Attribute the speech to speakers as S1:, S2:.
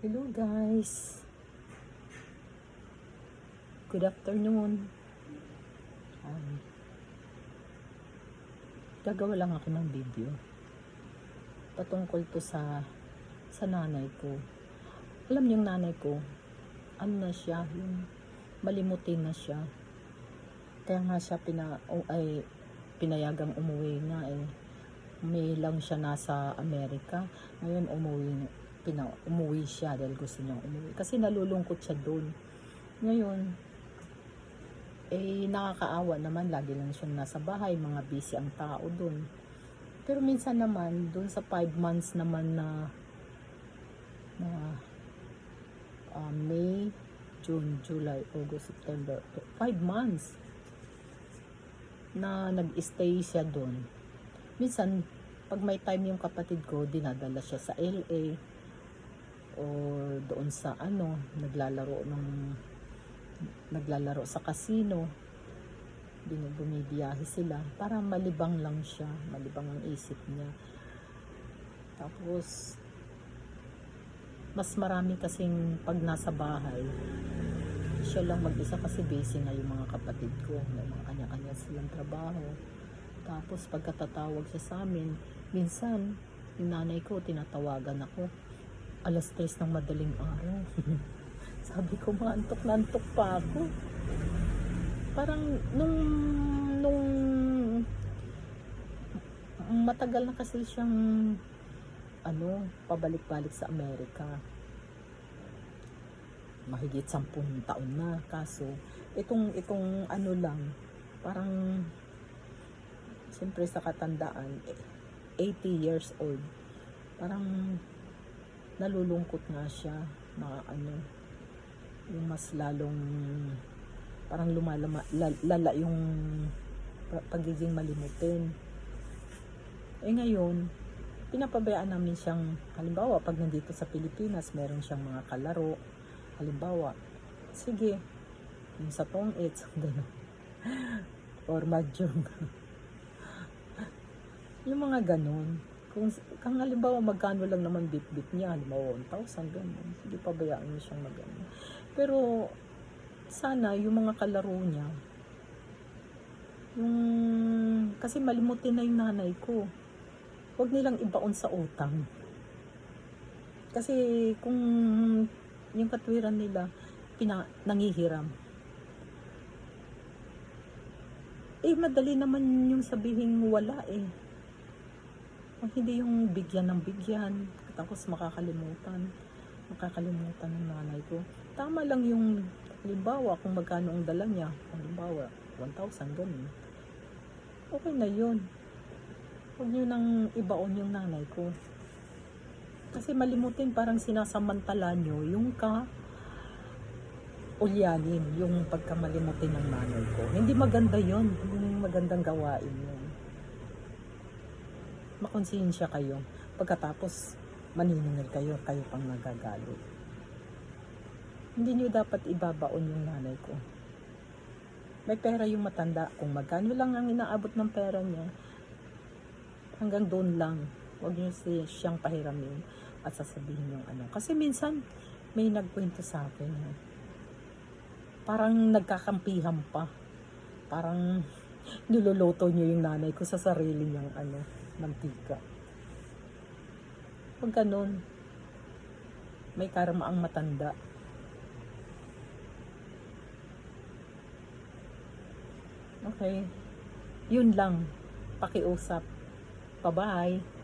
S1: Hello guys, good afternoon. Gagawa lang ako ng video patungkol to sa nanay ko. Alam niyo yung nanay ko, ano na siya, yung malimutin na siya. Kaya nga siya pinayagang umuwi nga eh. May lang siya nasa Amerika. Ngayon umuwi siya dahil gusto niyang umuwi. Kasi nalulungkot siya doon. Ngayon, nakakaawa naman, lagi lang siyang nasa bahay, mga busy ang tao doon. Pero minsan naman, doon sa 5 months naman na May, June, July, August, September, 5 months na nag-stay siya doon. Minsan, pag may time yung kapatid ko, dinadala siya sa LA o doon sa naglalaro sa casino. Bumibiyahe sila para malibang lang siya, malibang ang isip niya. Tapos mas marami kasing pag nasa bahay siya lang mag-isa kasi busy na yung mga kapatid ko, may mga kanya-kanya silang trabaho. Tapos pagkatatawag siya sa amin, minsan yung nanay ko tinatawagan ako 3:00 ng madaling araw. Sabi ko, maantok na antok pa ako. Parang nung matagal na kasi siyang pabalik-balik sa Amerika. Mahigit 10 taon na. Kaso itong lang, parang siyempre sa katandaan, 80 years old. Parang nalulungkot nga siya na yung mas lalong parang lala yung pagiging malimutin. Ngayon, pinapabayaan namin siyang, halimbawa, pag nandito sa Pilipinas, meron siyang mga kalaro. Halimbawa, sige, yung sa tong-its, gano'n. Or mahjong. Yung mga gano'n. Kung halimbawa, magkano lang naman bit-bit niya, halimbawa, 1,000, gano'n. Sige, pabayaan niyo siyang mag-ano. Pero, sana yung mga kalaro niya, kasi malimutin na yung nanay ko. Huwag nilang ibaon sa utang. Kasi kung yung katwiran nila nangihiram, madali naman yung sabihin wala eh. Hindi yung bigyan ng bigyan, tapos makakalimutan ng nanay ko. Tama lang yung, halimbawa, kung magkano ang dala niya, halimbawa, 1,000, ganun. Okay na yun. Huwag nyo nang ibaon yung nanay ko. Kasi malimutin, parang sinasamantala nyo yung ulyanin, yung pagkamalimutin ng nanay ko. Hindi maganda yun. Hindi magandang gawain yun. Makonsensya kayo. Pagkatapos, maniningil kayo pang nagagalit. Hindi nyo dapat ibabaon yung nanay ko. May pera yung matanda. Kung magkano lang ang inaabot ng pera niya, hanggang doon lang. Huwag nyo siyang pahiramin at sasabihin yung Kasi minsan, may nagkwento sa akin. Parang nagkakampihan pa. Parang niloloto nyo yung nanay ko sa sarili niyang mantika. Huwag ganun. May karma ang matanda. Okay. Yun lang. Pakiusap. Bye-bye.